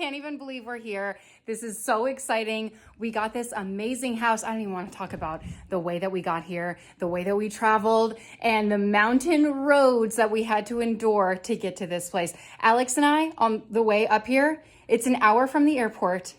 can't even believe we're here. This is so exciting. We got this amazing house. I don't even want to talk about the way that we got here, the way that we traveled, and the mountain roads that we had to endure to get to this place. Alex and I, on the way up here, it's an hour from the airport.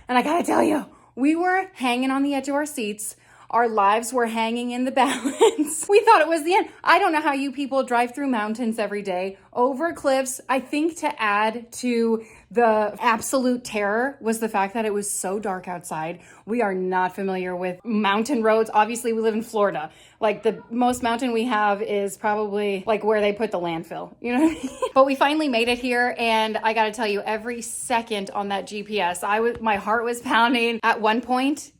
And I gotta tell you, we were hanging on the edge of our seats. Our lives were hanging in the balance. We thought it was the end. I don't know how you people drive through mountains every day, over cliffs. I think to add to the absolute terror was the fact that it was so dark outside. We are not familiar with mountain roads. Obviously, we live in Florida. Like the most mountain we have is probably like where they put the landfill, you know what I mean? But we finally made it here, and I gotta tell you, every second on that GPS, my heart was pounding. At one point,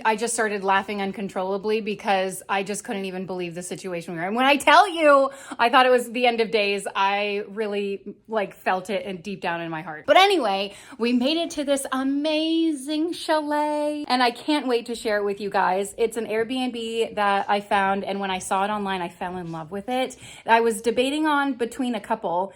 I just started laughing uncontrollably because I just couldn't even believe the situation we were in. When I tell you, I thought it was the end of days, I really felt it and deep down in my heart. But anyway, we made it to this amazing chalet, and I can't wait to share it with you guys. It's an Airbnb that I found, and when I saw it online, I fell in love with it. I was debating on between a couple.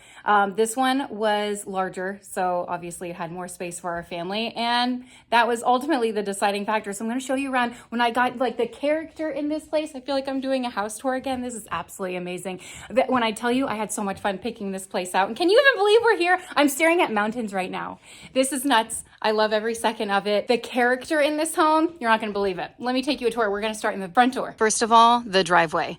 This one was larger, so obviously it had more space for our family, and that was ultimately the deciding factor. So I'm going to show you around. When I got the character in this place, I feel like I'm doing a house tour again. This is absolutely amazing. When I tell you, I had so much fun picking this place out. And can you even believe we're here? I'm staring at mountains right now. This is nuts. I love every second of it. The character in this home, you're not going to believe it. Let me take you a tour. We're going to start in the front door. First of all, the driveway.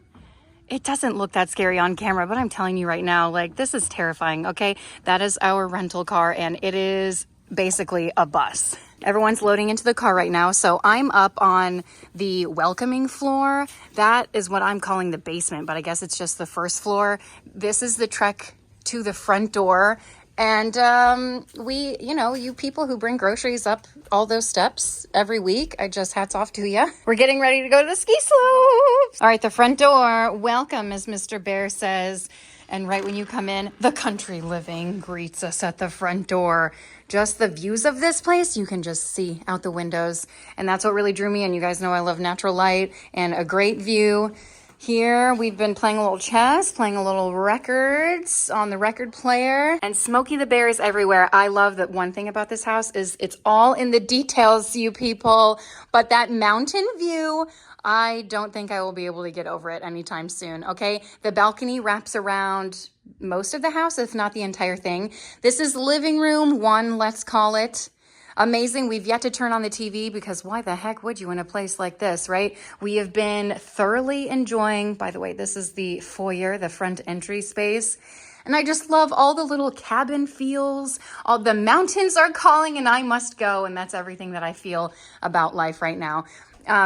It doesn't look that scary on camera, but I'm telling you right now, this is terrifying, okay? That is our rental car, and it is basically a bus. Everyone's loading into the car right now. So I'm up on the welcoming floor. That is what I'm calling the basement, but I guess it's just the first floor. This is the trek to the front door. And you people who bring groceries up all those steps every week, hats off to you. We're getting ready to go to the ski slopes. All right, the front door. Welcome, as Mr. Bear says. And right when you come in, the country living greets us at the front door. Just the views of this place, you can just see out the windows. And that's what really drew me in. You guys know I love natural light and a great view. Here, we've been playing a little chess, playing a little records on the record player. And Smoky the Bear is everywhere. I love that one thing about this house is it's all in the details, you people. But that mountain view, I don't think I will be able to get over it anytime soon, okay? The balcony wraps around most of the house, if not the entire thing. This is living room 1, let's call it. Amazing. We've yet to turn on the TV because why the heck would you in a place like this, right? We have been thoroughly enjoying, by the way, this is the foyer, the front entry space. And I just love all the little cabin feels. All the mountains are calling and I must go. And that's everything that I feel about life right now.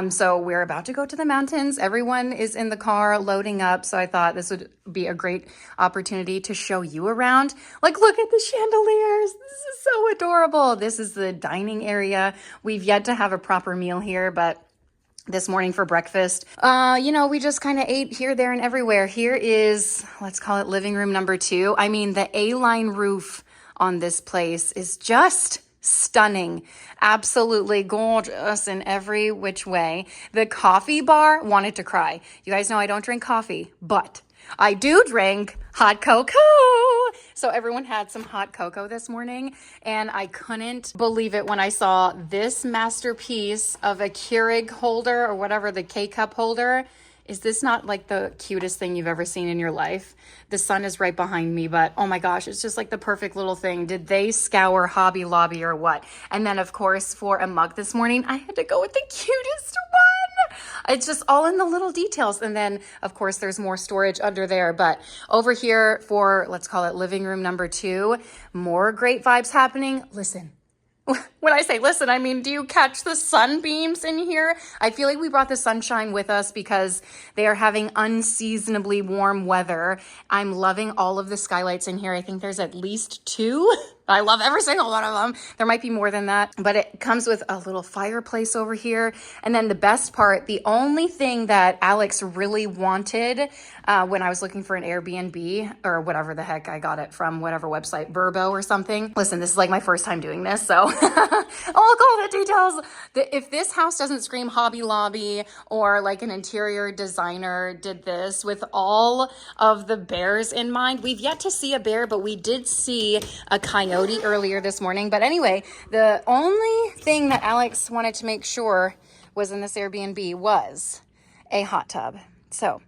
So we're about to go to the mountains. Everyone is in the car loading up. So I thought this would be a great opportunity to show you around. Look at the chandeliers. This is so adorable. This is the dining area. We've yet to have a proper meal here, but this morning for breakfast, we just kind of ate here, there, and everywhere. Here is, let's call it living room number 2. I mean, the A-line roof on this place is just stunning. Absolutely gorgeous in every which way. The coffee bar, wanted to cry. You guys know I don't drink coffee, but I do drink hot cocoa. So everyone had some hot cocoa this morning, and I couldn't believe it when I saw this masterpiece of a Keurig holder or whatever, the K-cup holder. Is this not the cutest thing you've ever seen in your life? The sun is right behind me, but oh my gosh, it's just the perfect little thing. Did they scour Hobby Lobby or what? And then of course, for a mug this morning, I had to go with the cutest one. It's just all in the little details. And then of course, there's more storage under there, but over here for, let's call it living room number 2, more great vibes happening. Listen. When I say listen, I mean, do you catch the sunbeams in here? I feel like we brought the sunshine with us because they are having unseasonably warm weather. I'm loving all of the skylights in here. I think there's at least 2. I love every single one of them. There might be more than that, but it comes with a little fireplace over here. And then the best part, the only thing that Alex really wanted when I was looking for an Airbnb or whatever the heck I got it from, whatever website, Vrbo or something. Listen, this is my first time doing this, so all the details. If this house doesn't scream Hobby Lobby or an interior designer did this with all of the bears in mind. We've yet to see a bear, but we did see a coyote noti earlier this morning. But anyway, the only thing that Alex wanted to make sure was in this Airbnb was a hot tub. So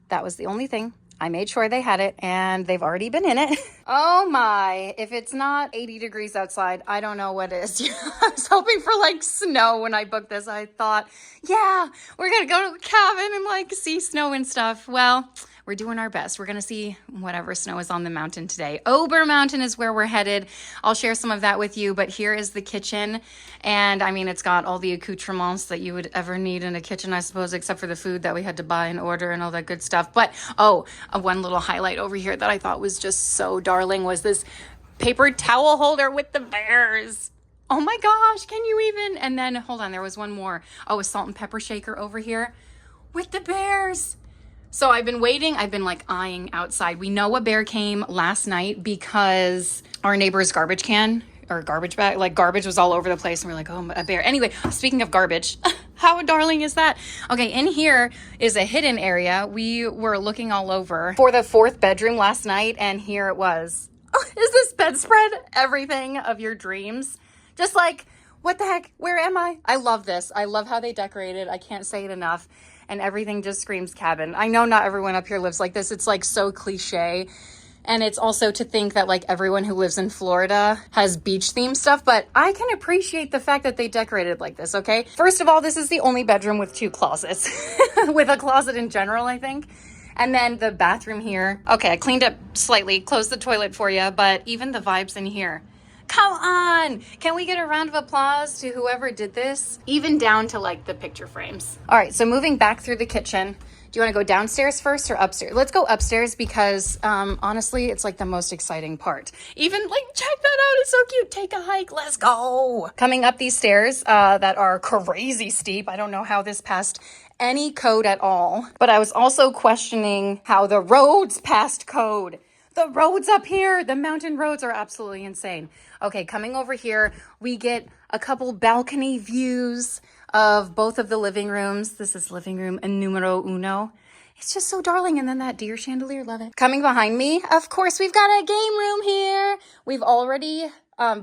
that was the only thing. I made sure they had it, and they've already been in it. Oh my, if it's not 80 degrees outside, I don't know what is. I was hoping for like snow when I booked this. I thought, yeah, we're gonna go to the cabin and like see snow and stuff. Well, we're doing our best. We're gonna see whatever snow is on the mountain today. Ober Mountain is where we're headed. I'll share some of that with you, but here is the kitchen. And I mean, it's got all the accoutrements that you would ever need in a kitchen, I suppose, except for the food that we had to buy and order and all that good stuff. But one little highlight over here that I thought was just so darling was this paper towel holder with the bears. Oh my gosh, can you even? And then, hold on, there was one more. Oh, a salt and pepper shaker over here with the bears. So I've been waiting. I've been like eyeing outside. We know a bear came last night because our neighbor's garbage can or garbage bag, like garbage was all over the place. And we're like, oh, a bear. Anyway, speaking of garbage, how darling is that? Okay, in here is a hidden area. We were looking all over for the 4th bedroom last night, and here it was. Is this bedspread everything of your dreams? Just like, what the heck? Where am I? I love this. I love how they decorated. I can't say it enough. And everything just screams cabin. I know not everyone up here lives like this. It's like so cliche. And it's also to think that like everyone who lives in Florida has beach themed stuff, but I can appreciate the fact that they decorated like this, okay? First of all, this is the only bedroom with 2 closets, with a closet in general, I think. And then the bathroom here. Okay, I cleaned up slightly, closed the toilet for you, but even the vibes in here. Come on! Can we get a round of applause to whoever did this? Even down to like the picture frames. All right, so moving back through the kitchen. Do you want to go downstairs first or upstairs? Let's go upstairs because honestly, it's like the most exciting part. Even like, check that out. It's so cute. Take a hike. Let's go. Coming up these stairs that are crazy steep. I don't know how this passed any code at all. But I was also questioning how the roads passed code. The roads up here, the mountain roads are absolutely insane. Okay, coming over here, we get a couple balcony views of both of the living rooms. This is living room numero uno. It's just so darling. And then that deer chandelier, love it. Coming behind me, of course, we've got a game room here. We've already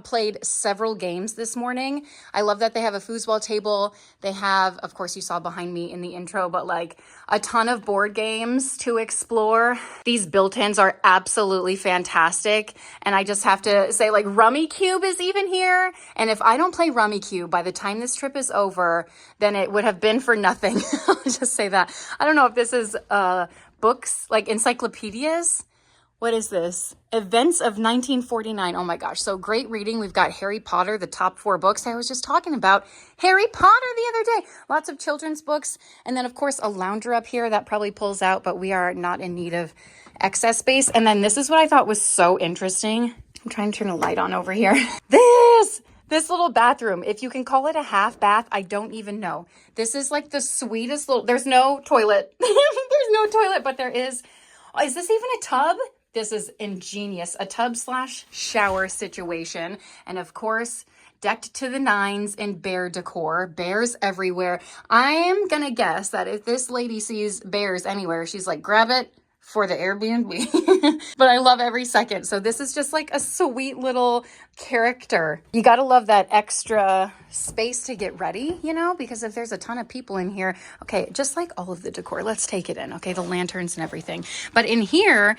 played several games this morning. I love that they have a foosball table. They have, of course, you saw behind me in the intro, but like a ton of board games to explore. These built-ins are absolutely fantastic. And I just have to say, like, Rummy Cube is even here. And if I don't play Rummy Cube by the time this trip is over, then it would have been for nothing. I'll just say that. I don't know if this is books, like encyclopedias. What is this? Events of 1949. Oh my gosh. So great reading. We've got Harry Potter, the top 4 books. I was just talking about Harry Potter the other day. Lots of children's books. And then of course a lounger up here that probably pulls out, but we are not in need of excess space. And then this is what I thought was so interesting. I'm trying to turn a light on over here. This little bathroom, if you can call it a half bath, I don't even know. This is like the sweetest little, there's no toilet. There's no toilet, but there is this even a tub? This is ingenious, a tub/shower situation. And of course, decked to the nines in bear decor, bears everywhere. I am gonna guess that if this lady sees bears anywhere, she's like, grab it for the Airbnb. But I love every second. So this is just like a sweet little character. You gotta love that extra space to get ready, you know, because if there's a ton of people in here, okay, just like all of the decor, let's take it in, okay, the lanterns and everything. But in here,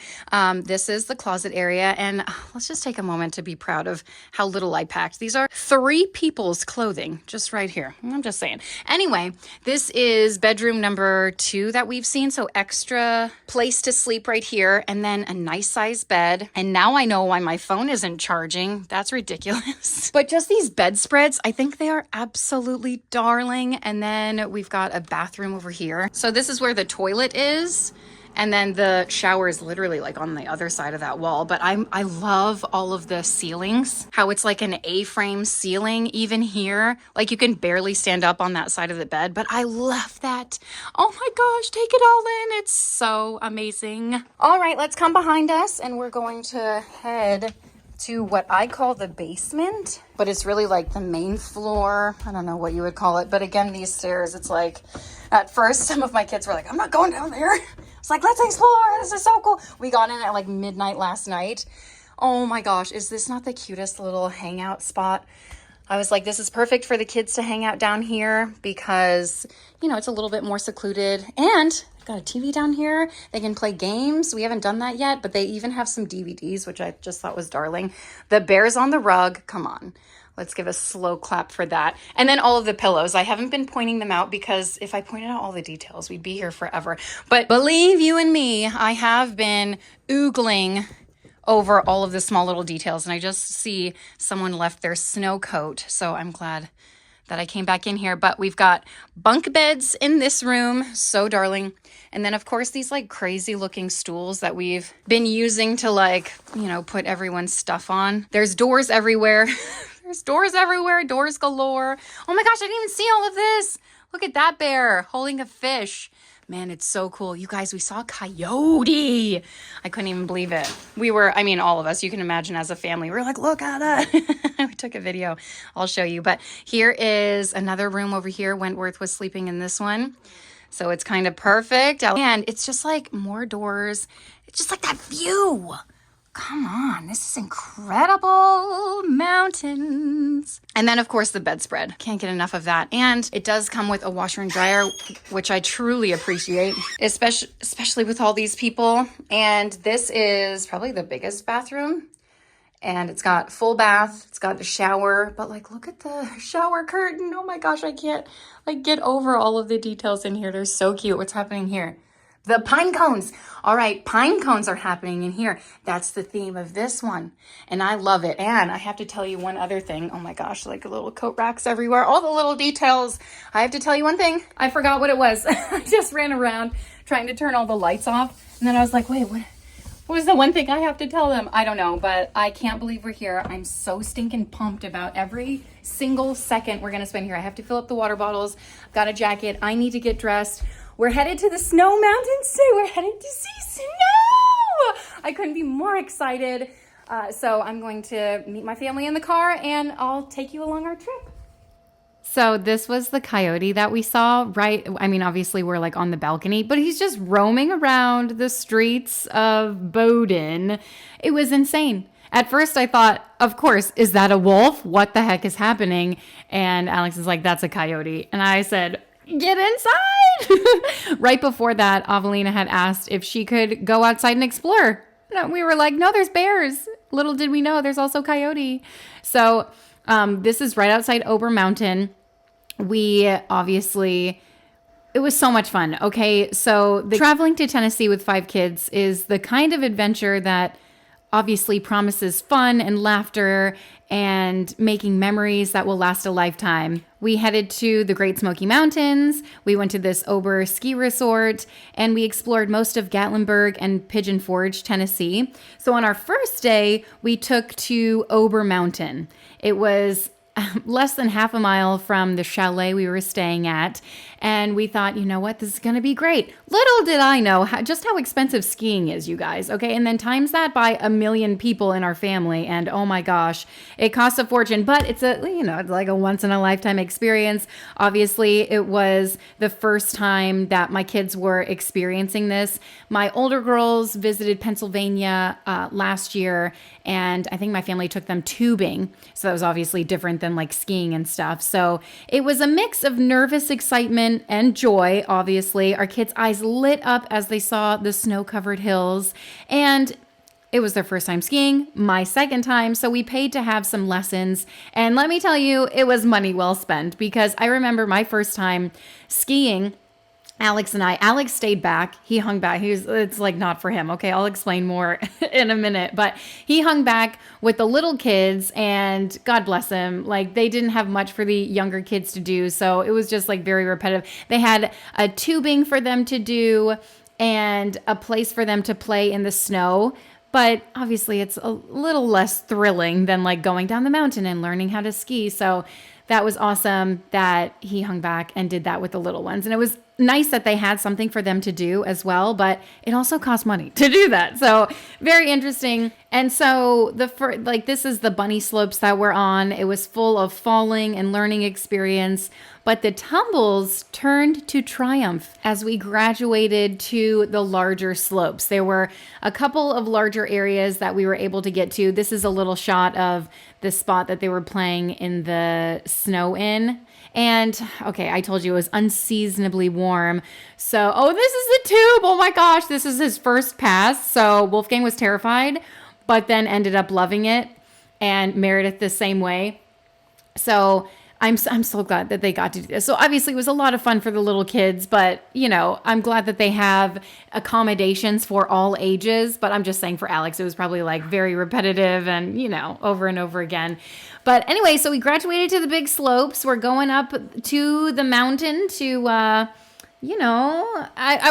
this is the closet area, and let's just take a moment to be proud of how little I packed. These are 3 people's clothing, just right here. I'm just saying. Anyway, this is bedroom number 2 that we've seen, so extra place to sleep right here, and then a nice size bed. And now I know why my phone isn't charging. That's ridiculous. But just these bedspreads, I think they are absolutely darling. And then we've got a bathroom over here. So this is where the toilet is. And then the shower is literally like on the other side of that wall. But I love all of the ceilings, how it's like an A-frame ceiling even here. Like you can barely stand up on that side of the bed, but I love that. Oh my gosh, take it all in. It's so amazing. All right, let's come behind us and we're going to head to what I call the basement, but it's really like the main floor. I don't know what you would call it. But again, these stairs, it's like, at first, some of my kids were like, I'm not going down there. It's like, let's explore. This is so cool. We got in at like midnight last night. Oh my gosh, is this not the cutest little hangout spot? I was like, this is perfect for the kids to hang out down here because, you know, it's a little bit more secluded. And they've got a TV down here. They can play games. We haven't done that yet, but they even have some DVDs, which I just thought was darling. The bear's on the rug. Come on. Let's give a slow clap for that. And then all of the pillows. I haven't been pointing them out because if I pointed out all the details, we'd be here forever. But believe you and me, I have been oogling over all of the small little details, and I just see someone left their snow coat, so I'm glad that I came back in here. But we've got bunk beds in this room, so darling. And then of course these like crazy looking stools that we've been using to like, you know, put everyone's stuff on. There's doors everywhere. There's doors everywhere, doors galore. Oh my gosh, I didn't even see all of this. Look at that bear holding a fish. Man, it's so cool. You guys, we saw a coyote. I couldn't even believe it. We were, I mean, all of us, you can imagine as a family, we were like, look at that. We took a video. I'll show you. But here is another room over here. Wentworth was sleeping in this one. So it's kind of perfect. And it's just like more doors. It's just like that view. Come on, this is incredible. Mountains. And then of course the bedspread. Can't get enough of that. And it does come with a washer and dryer, which I truly appreciate, especially with all these people. And this is probably the biggest bathroom. And it's got full bath, it's got a shower, but like, look at the shower curtain. Oh my gosh, I can't like get over all of the details in here. They're so cute. What's happening here? The pine cones. All right, pine cones are happening in here. That's the theme of this one. And I love it. And I have to tell you one other thing. Oh my gosh, like little coat racks everywhere. All the little details. I have to tell you one thing. I forgot what it was. I just ran around trying to turn all the lights off. And then I was like, wait, what was the one thing I have to tell them? I don't know, but I can't believe we're here. I'm so stinking pumped about every single second we're going to spend here. I have to fill up the water bottles. I've got a jacket. I need to get dressed. We're headed to the snow mountains today. We're headed to see snow. I couldn't be more excited. So I'm going to meet my family in the car and I'll take you along our trip. So this was the coyote that we saw, right? I mean, obviously we're like on the balcony, but he's just roaming around the streets of Bowden. It was insane. At first I thought, of course, is that a wolf? What the heck is happening? And Alex is like, that's a coyote. And I said, get inside. Right before that, Avelina had asked if she could go outside and explore. No, we were like, no, there's bears. Little did we know there's also coyote. So this is right outside Ober Mountain. We obviously, it was so much fun. Okay, so traveling to Tennessee with 5 kids is the kind of adventure that obviously promises fun and laughter and making memories that will last a lifetime. We headed to the Great Smoky Mountains. We went to this Ober ski resort and we explored most of Gatlinburg and Pigeon Forge, Tennessee. So on our first day, we took to Ober Mountain. It was less than half a mile from the chalet we were staying at. And we thought, you know what, this is going to be great. Little did I know just how expensive skiing is, you guys. Okay. And then times that by 1 million people in our family. And oh my gosh, it costs a fortune, but it's it's like a once in a lifetime experience. Obviously it was the first time that my kids were experiencing this. My older girls visited Pennsylvania last year, and I think my family took them tubing. So that was obviously different than like skiing and stuff. So it was a mix of nervous excitement and joy. Obviously, our kids' eyes lit up as they saw the snow-covered hills, and it was their first time skiing, my second time, so we paid to have some lessons. And let me tell you, it was money well spent, because I remember my first time skiing. Alex stayed back. He hung back. It's like not for him. Okay, I'll explain more in a minute. But he hung back with the little kids, and God bless him. Like, they didn't have much for the younger kids to do. So it was just like very repetitive. They had a tubing for them to do and a place for them to play in the snow. But obviously it's a little less thrilling than like going down the mountain and learning how to ski. So that was awesome that he hung back and did that with the little ones. And it was nice that they had something for them to do as well, but it also cost money to do that. So very interesting. And so this is the bunny slopes that we're on. It was full of falling and learning experience, But the tumbles turned to triumph as we graduated to the larger slopes. There were a couple of larger areas that we were able to get to. This is a little shot of the spot that they were playing in the snow in. And okay, I told you it was unseasonably warm. So, oh, this is the tube. Oh my gosh, this is his first pass. So Wolfgang was terrified, but then ended up loving it, and Meredith the same way. So I'm so glad that they got to do this. So obviously it was a lot of fun for the little kids, but I'm glad that they have accommodations for all ages. But I'm just saying for Alex, it was probably like very repetitive and, over and over again. But anyway, so we graduated to the big slopes. We're going up to the mountain to, I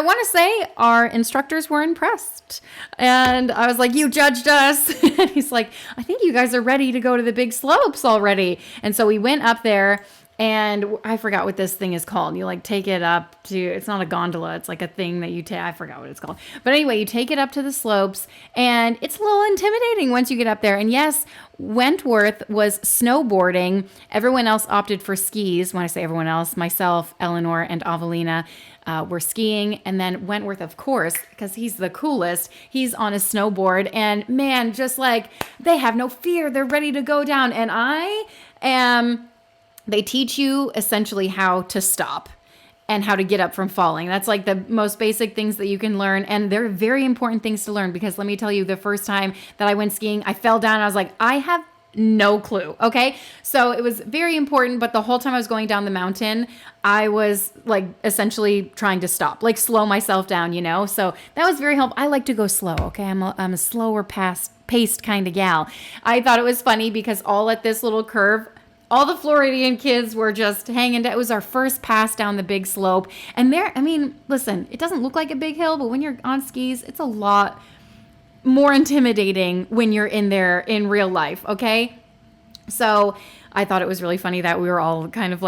want to say our instructors were impressed. And I was like, you judged us. And he's like, I think you guys are ready to go to the big slopes already. And so we went up there, and I forgot what this thing is called. You take it up to, it's not a gondola. It's like a thing that you take. I forgot what it's called. But anyway, you take it up to the slopes, and it's a little intimidating once you get up there. And yes, Wentworth was snowboarding. Everyone else opted for skis. When I say everyone else, myself, Eleanor, and Avelina were skiing. And then Wentworth, of course, because he's the coolest, he's on a snowboard. And man, just they have no fear. They're ready to go down. And they teach you essentially how to stop and how to get up from falling. That's the most basic things that you can learn. And they're very important things to learn, because let me tell you, the first time that I went skiing, I fell down. I was like, I have no clue. Okay. So it was very important. But the whole time I was going down the mountain, I was essentially trying to stop, slow myself down, So that was very helpful. I like to go slow. Okay. I'm a slower paced kind of gal. I thought it was funny because all at this little curve, all the Floridian kids were just hanging down. It was our first pass down the big slope. And listen, it doesn't look like a big hill, but when you're on skis, it's a lot more intimidating when you're in there in real life, okay? So I thought it was really funny that we were all kind of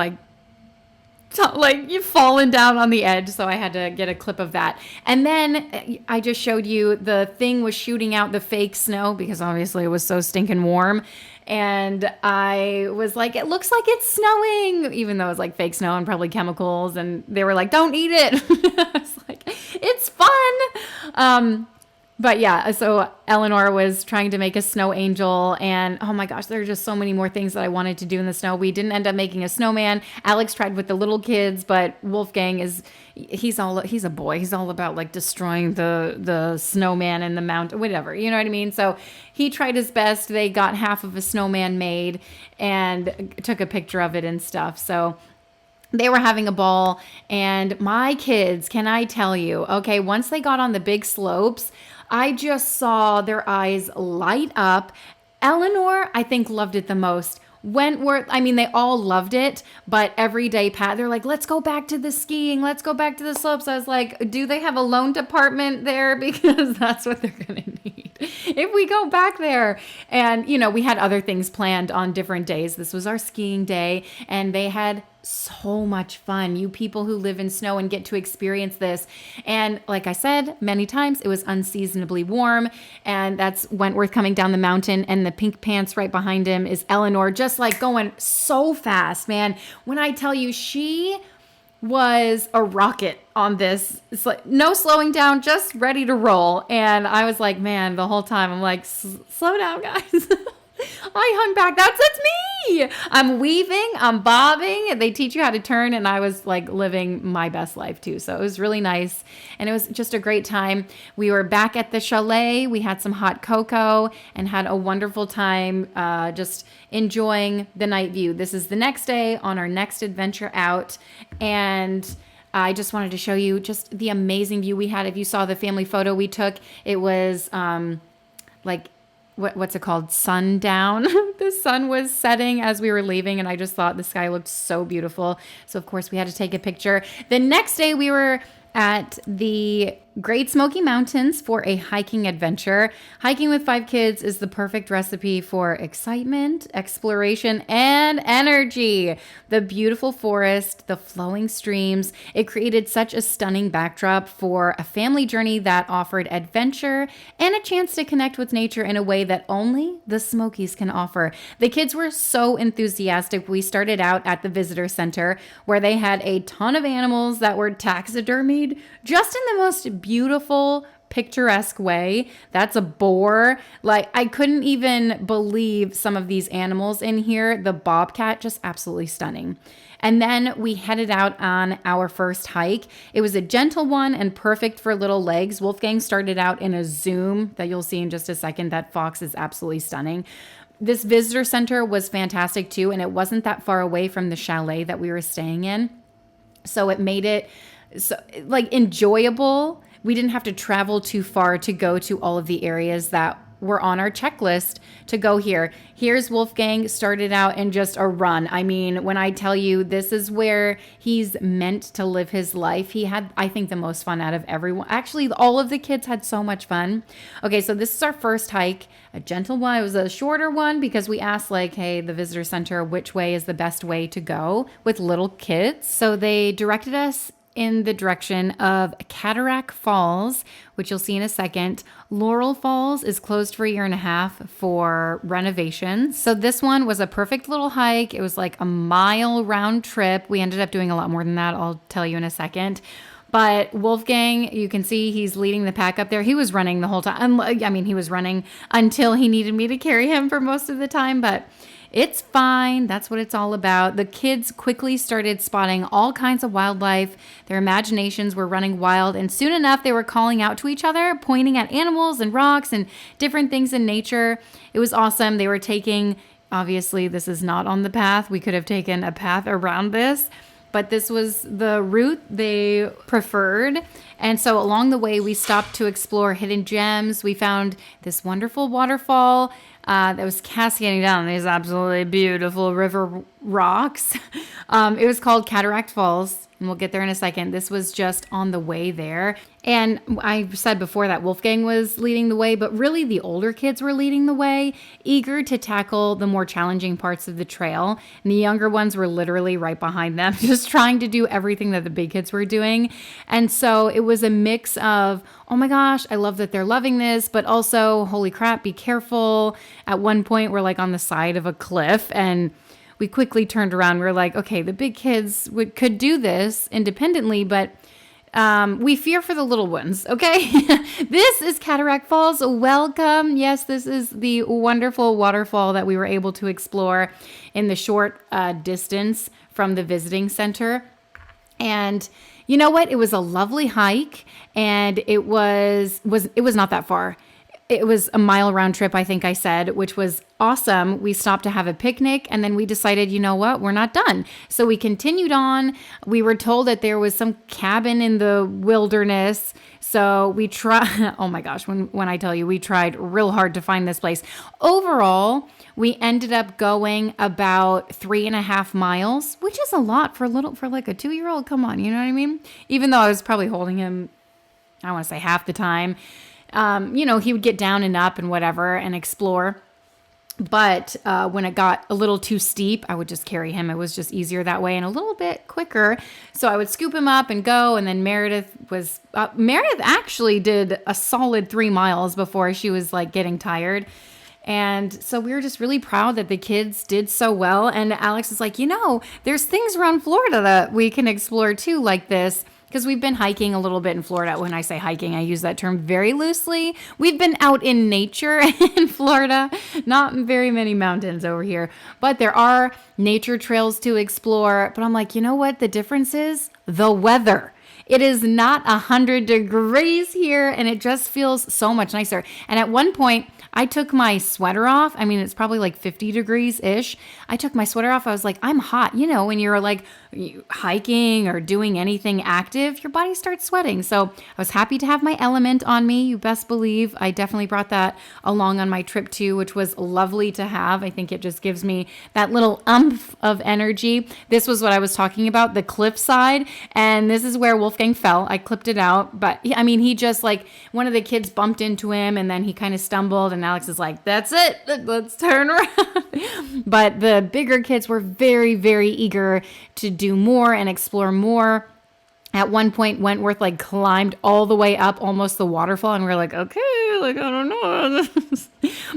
you've fallen down on the edge. So I had to get a clip of that. And then I just showed you the thing was shooting out the fake snow, because obviously it was so stinking warm. And I was like, it looks like it's snowing, even though it was fake snow and probably chemicals. And they were like, don't eat it. I was like, it's fun. But yeah, so Eleanor was trying to make a snow angel, and oh my gosh, there are just so many more things that I wanted to do in the snow. We didn't end up making a snowman. Alex tried with the little kids, but Wolfgang he's a boy. He's all about destroying the snowman in the mountain, whatever, you know what I mean? So he tried his best. They got half of a snowman made and took a picture of it and stuff. So they were having a ball, and my kids, can I tell you, okay, once they got on the big slopes, I just saw their eyes light up. Eleanor, I think, loved it the most. Wentworth, they all loved it, but every day, Pat, they're like, let's go back to the skiing. Let's go back to the slopes. I was like, do they have a loan department there? Because that's what they're going to need if we go back there. And, we had other things planned on different days. This was our skiing day, and they had so much fun. You people who live in snow and get to experience this. And like I said many times, it was unseasonably warm. And that's Wentworth coming down the mountain, and the pink pants right behind him is Eleanor, just going so fast, man. When I tell you, she was a rocket on this. It's no slowing down, just ready to roll. And I was like, man, the whole time I'm like, slow down, guys. I hung back. That's me. I'm weaving, I'm bobbing. They teach you how to turn, and I was living my best life too. So it was really nice, and it was just a great time. We were back at the chalet. We had some hot cocoa and had a wonderful time just enjoying the night view. This is the next day on our next adventure out, and I just wanted to show you just the amazing view we had. If you saw the family photo we took, it was what's it called? Sundown. The sun was setting as we were leaving, and I just thought the sky looked so beautiful. So of course we had to take a picture. The next day we were at the Great Smoky Mountains for a hiking adventure. Hiking with 5 kids is the perfect recipe for excitement, exploration, and energy. The beautiful forest, the flowing streams, it created such a stunning backdrop for a family journey that offered adventure and a chance to connect with nature in a way that only the Smokies can offer. The kids were so enthusiastic. We started out at the visitor center where they had a ton of animals that were taxidermied just in the most beautiful, picturesque way. That's a boar. Like, I couldn't even believe some of these animals in here. The bobcat, just absolutely stunning. And then we headed out on our first hike. It was a gentle one and perfect for little legs. Wolfgang started out in a Zoom that you'll see in just a second. That fox is absolutely stunning. This visitor center was fantastic too, and it wasn't that far away from the chalet that we were staying in. So it made it so like enjoyable. We didn't have to travel too far to go to all of the areas that were on our checklist to go here. Here's Wolfgang, started out in just a run. I mean, when I tell you this is where he's meant to live his life, he had, I think, the most fun out of everyone. Actually, all of the kids had so much fun. Okay, so this is our first hike, a gentle one. It was a shorter one because we asked like, hey, the visitor center, which way is the best way to go with little kids? So they directed us in the direction of Cataract Falls, which you'll see in a second. Laurel Falls is closed for a year and a half for renovations. So this one was a perfect little hike. It was like a mile round trip. We ended up doing a lot more than that. I'll tell you in a second. But Wolfgang, you can see he's leading the pack up there. He was running the whole time. I mean, he was running until he needed me to carry him for most of the time, but it's fine. That's what it's all about. The kids quickly started spotting all kinds of wildlife. Their imaginations were running wild, and soon enough, they were calling out to each other, pointing at animals and rocks and different things in nature. It was awesome. They were taking, obviously, this is not on the path. We could have taken a path around this, but this was the route they preferred. And so along the way, we stopped to explore hidden gems. We found this wonderful waterfall that was cascading down these absolutely beautiful river rocks. It was called Cataract Falls, and we'll get there in a second. This was just on the way there. And I said before that Wolfgang was leading the way, but really the older kids were leading the way, eager to tackle the more challenging parts of the trail. And the younger ones were literally right behind them, just trying to do everything that the big kids were doing. And so it was a mix of, oh my gosh, I love that they're loving this, but also, holy crap, be careful. At one point, we're like on the side of a cliff, and we quickly turned around. We were like, okay, the big kids could do this independently, but we fear for the little ones, okay? This is Cataract Falls. Welcome. Yes, this is the wonderful waterfall that we were able to explore in the short distance from the visiting center. And you know what? It was a lovely hike, and it was not that far. It was a mile round trip, I think I said, which was awesome. We stopped to have a picnic, and then we decided, you know what, we're not done. So we continued on. We were told that there was some cabin in the wilderness. So we tried, oh my gosh, when I tell you, we tried real hard to find this place. Overall, we ended up going about 3.5 miles, which is a lot for like a 2-year-old. Come on, you know what I mean? Even though I was probably holding him, I want to say half the time. He would get down and up and whatever and explore. But when it got a little too steep, I would just carry him. It was just easier that way and a little bit quicker. So I would scoop him up and go. And then Meredith actually did a solid 3 miles before she was like getting tired. And so we were just really proud that the kids did so well. And Alex is like, there's things around Florida that we can explore too, like this. Because we've been hiking a little bit in Florida. When I say hiking, I use that term very loosely. We've been out in nature in Florida. Not very many mountains over here. But there are nature trails to explore. But I'm like, you know what? The difference is the weather. It is not 100 degrees here, and it just feels so much nicer. And at one point, I took my sweater off. I mean, it's probably like 50 degrees-ish. I took my sweater off. I was like, I'm hot. When you're like hiking or doing anything active, your body starts sweating. So I was happy to have my element on me. You best believe I definitely brought that along on my trip too, which was lovely to have. I think it just gives me that little umph of energy. This was what I was talking about, the cliffside. And this is where Wolfgang fell. I clipped it out, but he just like, one of the kids bumped into him and then he kind of stumbled and Alex is like, that's it, let's turn around. But the bigger kids were very, very eager to do more and explore more. At one point, Wentworth like climbed all the way up almost the waterfall, and we are like, okay, like, I don't know.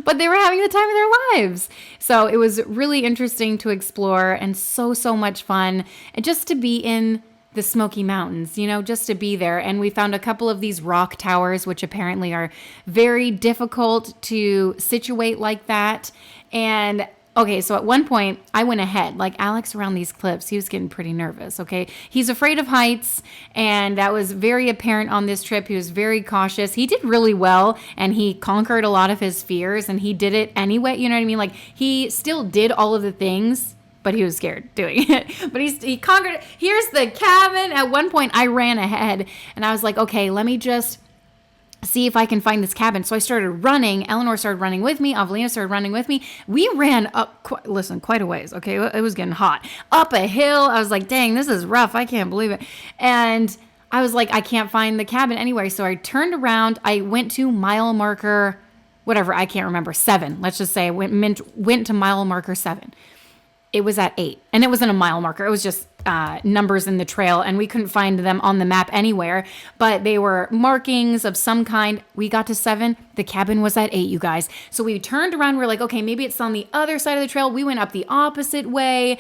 But they were having the time of their lives. So it was really interesting to explore and so, so much fun. And just to be in the Smoky Mountains, just to be there. And we found a couple of these rock towers, which apparently are very difficult to situate like that. And okay, so at one point, I went ahead. Like Alex around these cliffs, he was getting pretty nervous, okay? He's afraid of heights, and that was very apparent on this trip. He was very cautious. He did really well, and he conquered a lot of his fears, and he did it anyway, you know what I mean? Like, he still did all of the things, but he was scared doing it. But he conquered it. Here's the cabin. At one point, I ran ahead, and I was like, okay, let me just see if I can find this cabin. So I started running. Eleanor started running with me. Avelina started running with me. We ran up, quite a ways. Okay. It was getting hot. Up a hill. I was like, dang, this is rough. I can't believe it. And I was like, I can't find the cabin anywhere. So I turned around. I went to mile marker, whatever. I can't remember. 7. Let's just say I went to mile marker 7. It was at 8, and it wasn't a mile marker. It was just numbers in the trail, and we couldn't find them on the map anywhere, but they were markings of some kind. We got to 7. The cabin was at 8, you guys. So we turned around. We're like, okay, maybe it's on the other side of the trail. We went up the opposite way.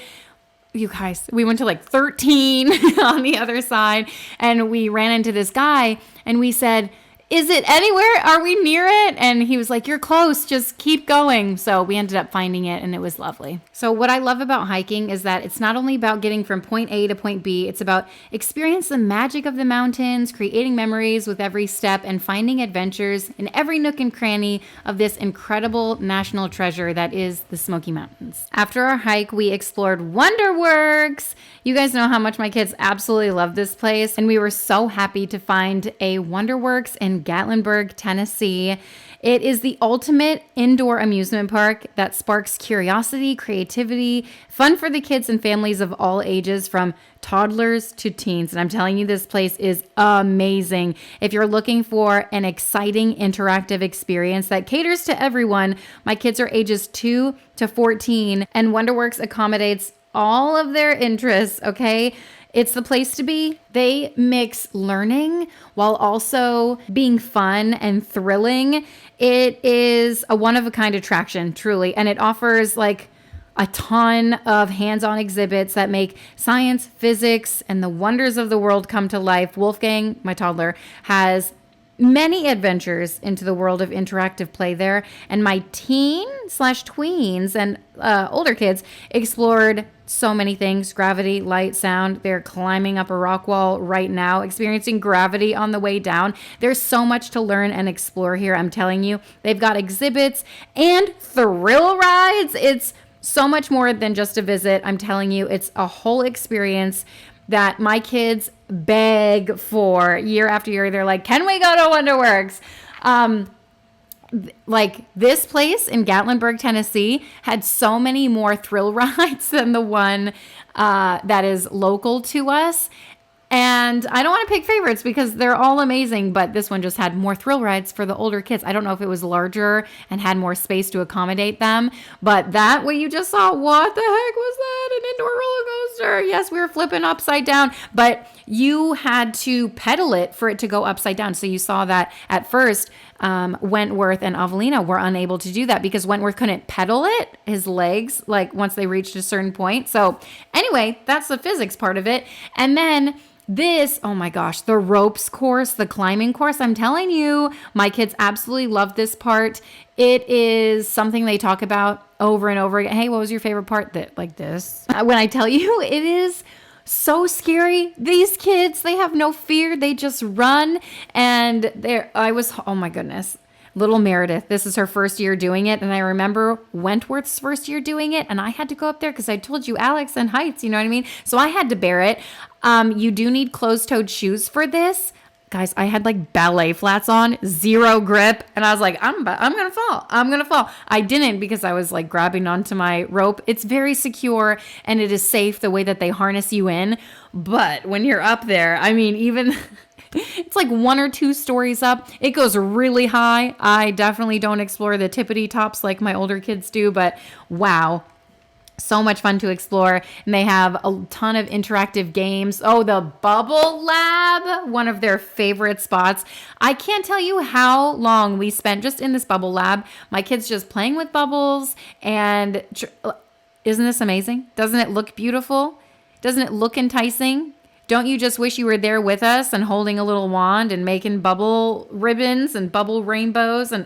You guys, we went to like 13 on the other side, and we ran into this guy, and we said, is it anywhere? Are we near it? And he was like, you're close, just keep going. So we ended up finding it, and it was lovely. So what I love about hiking is that it's not only about getting from point A to point B, it's about experiencing the magic of the mountains, creating memories with every step, and finding adventures in every nook and cranny of this incredible national treasure that is the Smoky Mountains. After our hike, we explored WonderWorks. You guys know how much my kids absolutely love this place, and we were so happy to find a WonderWorks in Gatlinburg, Tennessee. It is the ultimate indoor amusement park that sparks curiosity, creativity, fun for the kids and families of all ages, from toddlers to teens. And I'm telling you, this place is amazing. If you're looking for an exciting interactive experience that caters to everyone, my kids are ages 2 to 14, and WonderWorks accommodates all of their interests, okay? It's the place to be. They mix learning while also being fun and thrilling. It is a one-of-a-kind attraction, truly. And it offers like a ton of hands-on exhibits that make science, physics, and the wonders of the world come to life. Wolfgang, my toddler, has many adventures into the world of interactive play there. And my teen/tweens and older kids explored so many things: gravity, light, sound. They're climbing up a rock wall right now, experiencing gravity on the way down. There's so much to learn and explore here, I'm telling you. They've got exhibits and thrill rides. It's so much more than just a visit. I'm telling you, it's a whole experience that my kids beg for year after year. They're like, can we go to WonderWorks? Like, this place in Gatlinburg, Tennessee had so many more thrill rides than the one that is local to us. And I don't want to pick favorites because they're all amazing, but this one just had more thrill rides for the older kids. I don't know if it was larger and had more space to accommodate them, but that, what you just saw, what the heck was that? An indoor roller coaster. Yes, we were flipping upside down, but you had to pedal it for it to go upside down. So you saw that at first, Wentworth and Avelina were unable to do that because Wentworth couldn't pedal it, his legs, like once they reached a certain point. So anyway, that's the physics part of it. And then this, oh my gosh, the ropes course, the climbing course, I'm telling you, my kids absolutely love this part. It is something they talk about over and over again. Hey, what was your favorite part? Like this. When I tell you, it is so scary. These kids, they have no fear. They just run. And oh my goodness. Little Meredith, this is her first year doing it. And I remember Wentworth's first year doing it. And I had to go up there because I told you Alex and heights, you know what I mean? So I had to bear it. You do need closed-toed shoes for this. Guys, I had like ballet flats on, zero grip, and I was like, I'm gonna fall. I'm gonna fall. I didn't because I was like grabbing onto my rope. It's very secure and it is safe the way that they harness you in. But when you're up there, I mean, even it's like 1 or 2 stories up. It goes really high. I definitely don't explore the tippity tops like my older kids do, but wow. So much fun to explore. And they have a ton of interactive games. Oh, the Bubble Lab, one of their favorite spots. I can't tell you how long we spent just in this Bubble Lab. My kids just playing with bubbles. And isn't this amazing? Doesn't it look beautiful? Doesn't it look enticing? Don't you just wish you were there with us and holding a little wand and making bubble ribbons and bubble rainbows and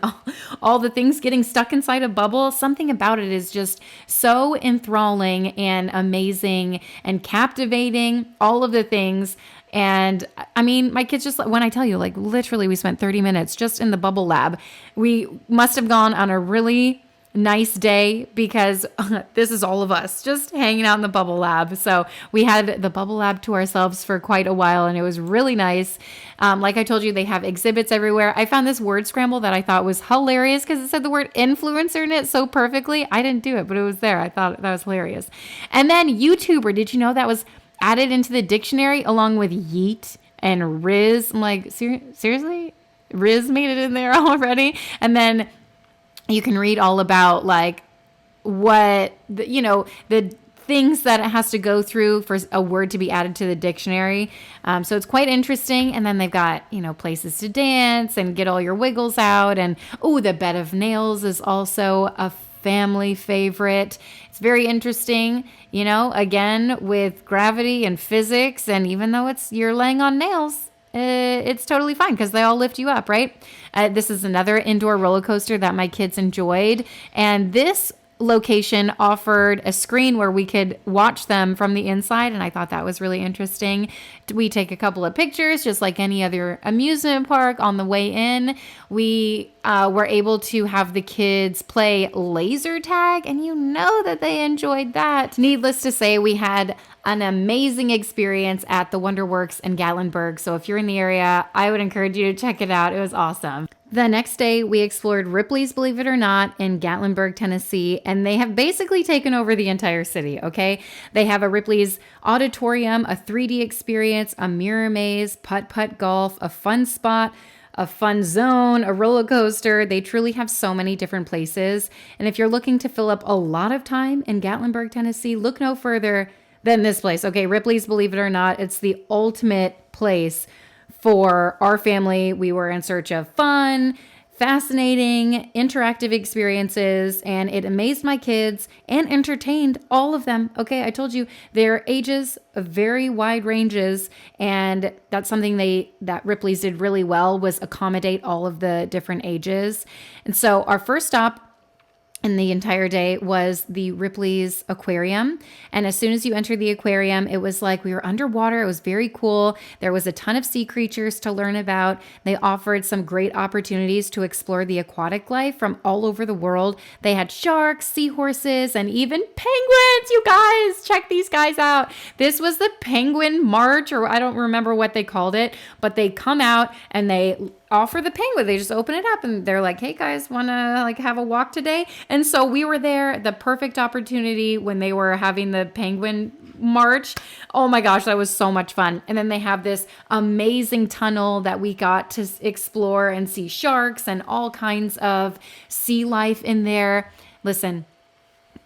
all the things getting stuck inside a bubble? Something about it is just so enthralling and amazing and captivating, all of the things. And I mean, my kids just, when I tell you, like literally we spent 30 minutes just in the Bubble Lab. We must have gone on a really nice day because this is all of us just hanging out in the Bubble Lab. So we had the Bubble Lab to ourselves for quite a while and it was really nice. Like I told you, they have exhibits everywhere. I found this word scramble that I thought was hilarious because it said the word influencer in it so perfectly. I didn't do it, but it was there. I thought that was hilarious. And then YouTuber, did you know that was added into the dictionary along with yeet and Riz? I'm like, seriously? Riz made it in there already? And then you can read all about like what, the things that it has to go through for a word to be added to the dictionary. So it's quite interesting. And then they've got, places to dance and get all your wiggles out. And, the bed of nails is also a family favorite. It's very interesting, again, with gravity and physics. And even though you're laying on nails, it's totally fine because they all lift you up, right? This is another indoor roller coaster that my kids enjoyed. And this location offered a screen where we could watch them from the inside. And I thought that was really interesting. We take a couple of pictures, just like any other amusement park. On the way in, we were able to have the kids play laser tag. And you know that they enjoyed that. Needless to say, we had an amazing experience at the WonderWorks in Gatlinburg. So if you're in the area, I would encourage you to check it out. It was awesome. The next day, we explored Ripleys, believe it or not, in Gatlinburg, Tennessee, and they have basically taken over the entire city, okay? They have a Ripley's auditorium, a 3D experience, a mirror maze, putt-putt golf, a fun spot, a fun zone, a roller coaster. They truly have so many different places. And if you're looking to fill up a lot of time in Gatlinburg, Tennessee, look no further than this place. Okay, Ripley's, believe it or not, it's the ultimate place for our family. We were in search of fun, fascinating, interactive experiences, and it amazed my kids and entertained all of them. Okay, I told you their ages, very wide ranges, and that's something that Ripley's did really well, was accommodate all of the different ages. And so our first stop in the entire day was the Ripley's aquarium. And as soon as you entered the aquarium, it was like we were underwater. It was very cool. There was a ton of sea creatures to learn about. They offered some great opportunities to explore the aquatic life from all over the world. They had sharks, seahorses, and even penguins. You guys, check these guys out. This was the penguin march, or I don't remember what they called it, but they come out and they offer the penguin. They just open it up and they're like, hey guys, want to have a walk today? And so we were there, the perfect opportunity when they were having the penguin march. Oh my gosh, that was so much fun. And then they have this amazing tunnel that we got to explore and see sharks and all kinds of sea life in there. Listen,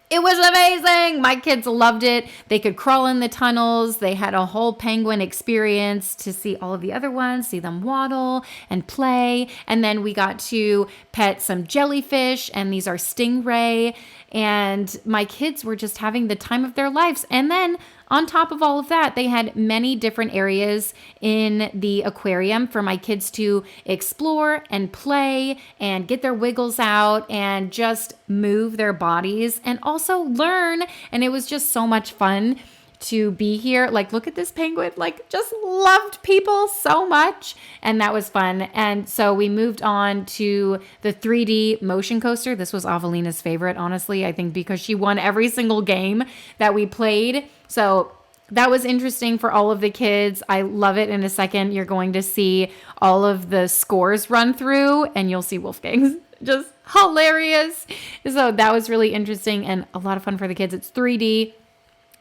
it was amazing. My kids loved it. They could crawl in the tunnels. They had a whole penguin experience to see all of the other ones, see them waddle and play. And then we got to pet some jellyfish, and these are stingray. And my kids were just having the time of their lives. And then on top of all of that, they had many different areas in the aquarium for my kids to explore and play and get their wiggles out and just move their bodies and also learn. And it was just so much fun to be here. Like, look at this penguin, like just loved people so much. And that was fun. And so we moved on to the 3D motion coaster. This was Avelina's favorite, honestly, I think because she won every single game that we played. So that was interesting for all of the kids. I love it. In a second, you're going to see all of the scores run through and you'll see Wolfgang's. Just hilarious. So that was really interesting and a lot of fun for the kids. It's 3D.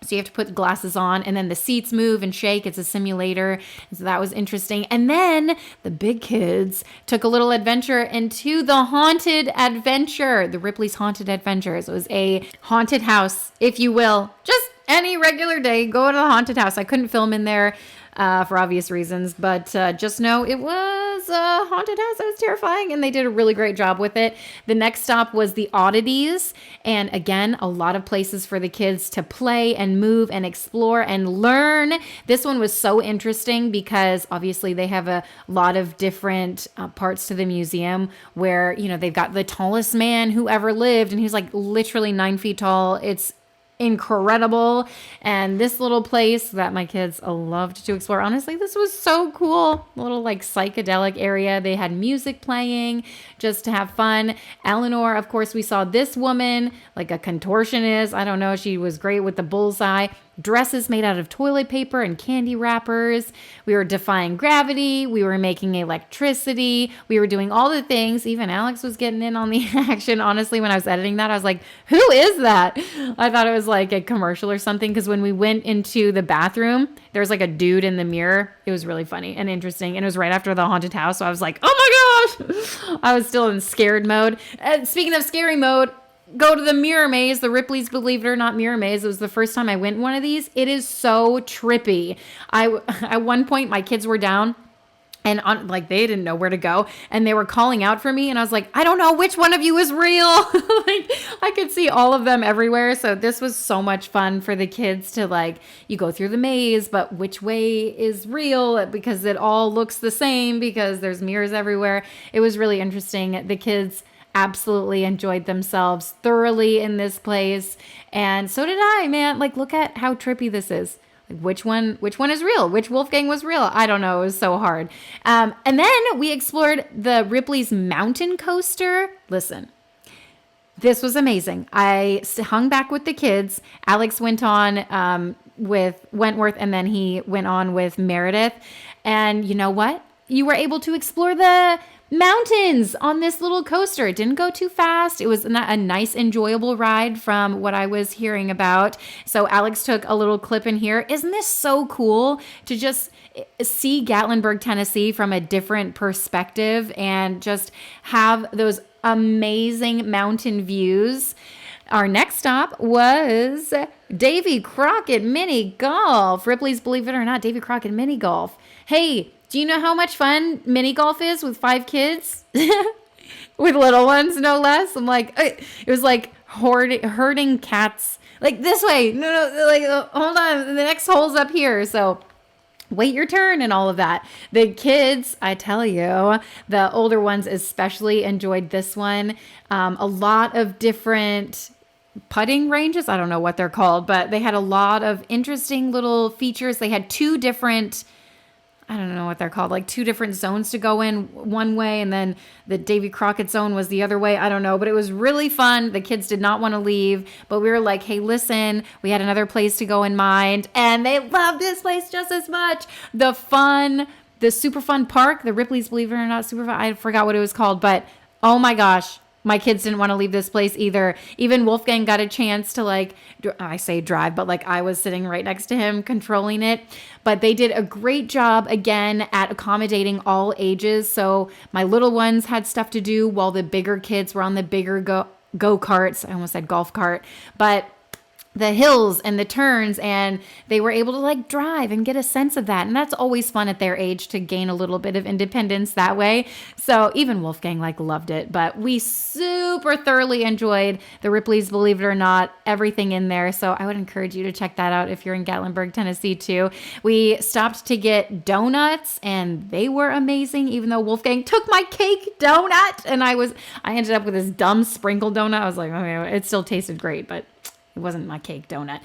So you have to put glasses on and then the seats move and shake. It's a simulator. So that was interesting. And then the big kids took a little adventure into the haunted adventure, the Ripley's Haunted Adventures. It was a haunted house, if you will. Just any regular day, go to the haunted house. I couldn't film in there for obvious reasons, but just know it was a haunted house. It was terrifying, and they did a really great job with it. The next stop was the Oddities, and again, a lot of places for the kids to play and move and explore and learn. This one was so interesting because obviously they have a lot of different parts to the museum where, you know, they've got the tallest man who ever lived, and he's like literally 9 feet tall. It's incredible. And this little place that my kids loved to explore, honestly, this was so cool. A little like psychedelic area. They had music playing just to have fun. Eleanor, of course, we saw this woman, like a contortionist. I don't know. She was great with the bullseye. Dresses made out of toilet paper and candy wrappers. We were defying gravity. We were making electricity. We were doing all the things. Even Alex was getting in on the action. Honestly, when I was editing that, I was like, who is that? I thought it was like a commercial or something, because when we went into the bathroom, there was like a dude in the mirror. It was really funny and interesting. And it was right after the haunted house. So I was like, oh my gosh. I was still in scared mode. And speaking of scary mode, go to the mirror maze, the Ripley's Believe It or Not mirror maze. It was the first time I went in one of these. It is so trippy. At one point, my kids were down and like they didn't know where to go, and they were calling out for me, and I was like, I don't know which one of you is real. Like I could see all of them everywhere. So this was so much fun for the kids to, like, you go through the maze, but which way is real, because it all looks the same because there's mirrors everywhere. It was really interesting. The kids absolutely enjoyed themselves thoroughly in this place, and so did I, man. Like, look at how trippy this is. Like, which one is real? Which Wolfgang was real? I don't know. It was so hard. And then we explored the Ripley's mountain coaster. Listen, this was amazing. I hung back with the kids. Alex went on with Wentworth, and then he went on with Meredith. And you know what? You were able to explore the mountains on this little coaster. It didn't go too fast. It was a nice, enjoyable ride from what I was hearing about. So Alex took a little clip in here. Isn't this so cool to just see Gatlinburg, Tennessee from a different perspective and just have those amazing mountain views? Our next stop was Davy Crockett Mini Golf. Ripley's Believe It or Not, Davy Crockett Mini Golf. Hey, do you know how much fun mini golf is with 5 kids? With little ones, no less. I'm like, it was like herding cats. Like, this way. No, like, hold on. The next hole's up here. So wait your turn and all of that. The kids, I tell you, the older ones especially enjoyed this one. A lot of different putting ranges. I don't know what they're called, but they had a lot of interesting little features. They had 2 different, I don't know what they're called, like 2 different zones to go in one way, and then the Davy Crockett zone was the other way. I don't know, but it was really fun. The kids did not want to leave, but we were like, hey, listen, we had another place to go in mind, and they loved this place just as much. The super fun park, the Ripley's Believe It or Not super fun, I forgot what it was called, but oh my gosh, my kids didn't want to leave this place either. Even Wolfgang got a chance to, like, I say drive, but like I was sitting right next to him controlling it. But they did a great job, again, at accommodating all ages. So my little ones had stuff to do while the bigger kids were on the bigger go-karts. I almost said golf cart. But the hills and the turns, and they were able to like drive and get a sense of that. And that's always fun at their age to gain a little bit of independence that way. So even Wolfgang like loved it, but we super thoroughly enjoyed the Ripley's Believe It or Not, everything in there. So I would encourage you to check that out if you're in Gatlinburg, Tennessee too. We stopped to get donuts, and they were amazing, even though Wolfgang took my cake donut, and I ended up with this dumb sprinkle donut. I was like, okay, it still tasted great, but it wasn't my cake donut.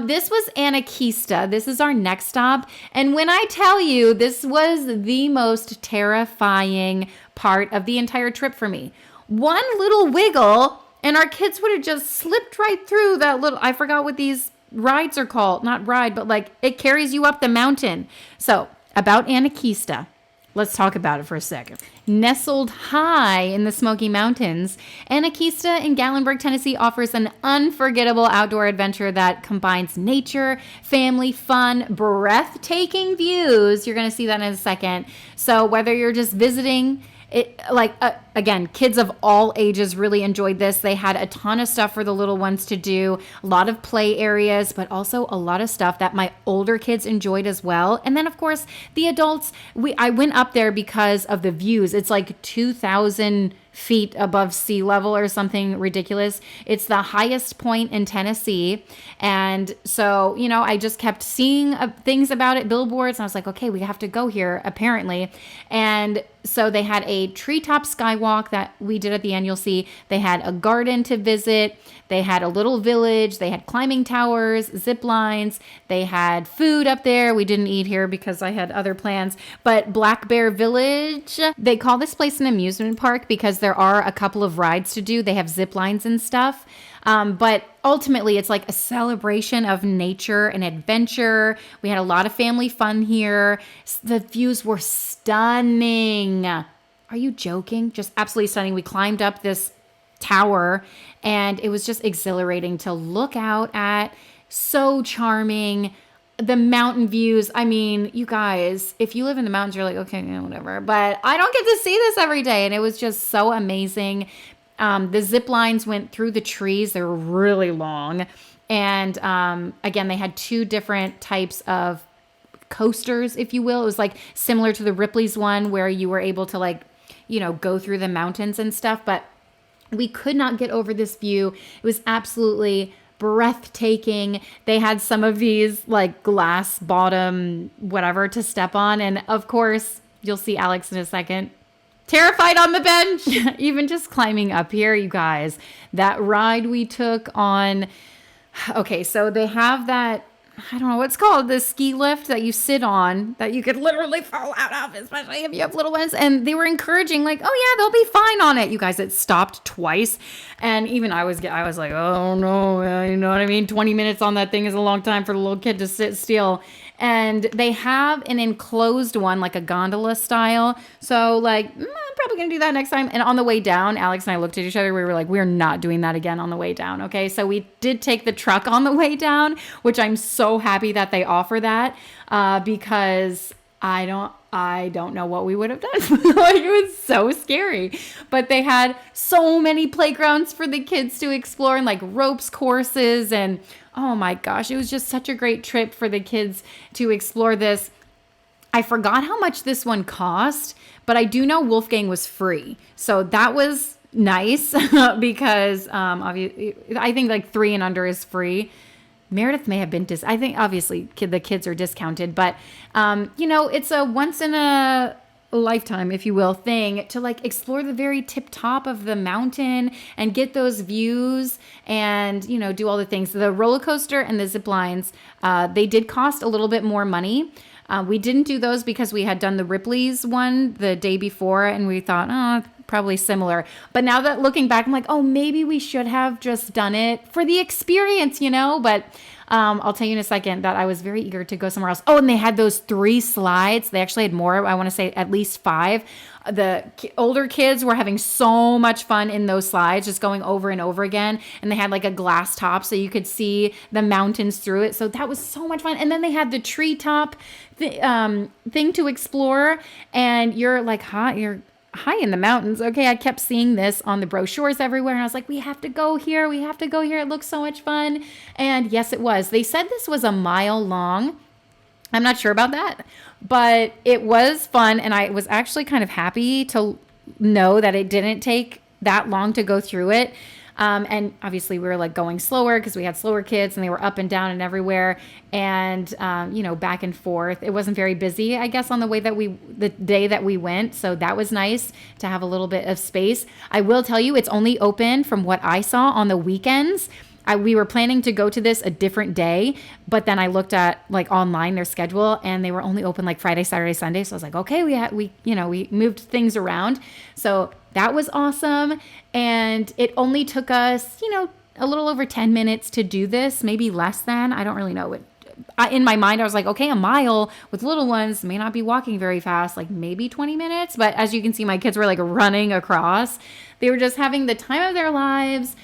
This was Anakeesta. This is our next stop. And when I tell you, this was the most terrifying part of the entire trip for me. One little wiggle, and our kids would have just slipped right through that little, I forgot what these rides are called, not ride, but like it carries you up the mountain. So about Anakeesta. Let's talk about it for a second. Nestled high in the Smoky Mountains, Anakeesta in Gatlinburg, Tennessee offers an unforgettable outdoor adventure that combines nature, family fun, breathtaking views. You're going to see that in a second. So whether you're just visiting, again, kids of all ages really enjoyed this. They had a ton of stuff for the little ones to do, a lot of play areas, but also a lot of stuff that my older kids enjoyed as well. And then, of course, the adults, I went up there because of the views. It's like 2,000 feet above sea level or something ridiculous. It's the highest point in Tennessee. And so, I just kept seeing things about it, billboards. And I was like, okay, we have to go here, apparently. And so they had a treetop skywalk that we did at the annual sea. They had a garden to visit. They had a little village. They had climbing towers, zip lines. They had food up there. We didn't eat here because I had other plans. But Black Bear Village, they call this place an amusement park because there are a couple of rides to do. They have zip lines and stuff. But ultimately, it's like a celebration of nature and adventure. We had a lot of family fun here. The views were stunning. Are you joking? Just absolutely stunning. We climbed up this tower and it was just exhilarating to look out at. So charming. The mountain views. I mean, you guys, if you live in the mountains, you're like, okay, whatever. But I don't get to see this every day. And it was just so amazing. The zip lines went through the trees. They were really long. And again, they had two different types of coasters, if you will. It was like similar to the Ripleys one where you were able to go through the mountains and stuff. But we could not get over this view. It was absolutely breathtaking. They had some of these like glass bottom, whatever, to step on. And of course, you'll see Alex in a second. Terrified on the bench, even just climbing up here, you guys. That ride we took on, okay, so they have that, I don't know what's called, the ski lift that you sit on that you could literally fall out of, especially if you have little ones. And they were encouraging, like, oh yeah, they'll be fine on it. You guys, it stopped twice. And even I was like, oh no, you know what I mean? 20 minutes on that thing is a long time for the little kid to sit still. And they have an enclosed one, like a gondola style. So like, I'm probably going to do that next time. And on the way down, Alex and I looked at each other. We were like, we're not doing that again on the way down. Okay. So we did take the truck on the way down, which I'm so happy that they offer that because I don't know what we would have done. Like, it was so scary. But they had so many playgrounds for the kids to explore and like ropes courses and oh my gosh, it was just such a great trip for the kids to explore this. I forgot how much this one cost, but I do know Wolfgang was free. So that was nice because obviously, I think like 3 and under is free. Meredith may have been I think obviously the kids are discounted, but it's a once in a lifetime, if you will, thing to like explore the very tip top of the mountain and get those views and, do all the things. The roller coaster and the zip lines, they did cost a little bit more money. We didn't do those because we had done the Ripleys one the day before and we thought, probably similar. But now that looking back, I'm like, oh, maybe we should have just done it for the experience, but I'll tell you in a second that I was very eager to go somewhere else. Oh, and they had those 3 slides. They actually had more. I want to say at least 5. The older kids were having so much fun in those slides, just going over and over again. And they had like a glass top so you could see the mountains through it. So that was so much fun. And then they had the treetop thing to explore. And you're like, you're high in the mountains. Okay, I kept seeing this on the brochures everywhere. And I was like, we have to go here. We have to go here. It looks so much fun. And yes, it was. They said this was a mile long. I'm not sure about that, but it was fun. And I was actually kind of happy to know that it didn't take that long to go through it. And obviously we were like going slower because we had slower kids and they were up and down and everywhere and, back and forth. It wasn't very busy, I guess, on the day that we went. So that was nice to have a little bit of space. I will tell you, it's only open from what I saw on the weekends. We were planning to go to this a different day, but then I looked at like online their schedule and they were only open like Friday, Saturday, Sunday. So I was like, okay, we moved things around. So that was awesome. And it only took us, a little over 10 minutes to do this, maybe less than. I don't really know. In my mind, I was like, okay, a mile with little ones may not be walking very fast, like maybe 20 minutes. But as you can see, my kids were like running across. They were just having the time of their lives,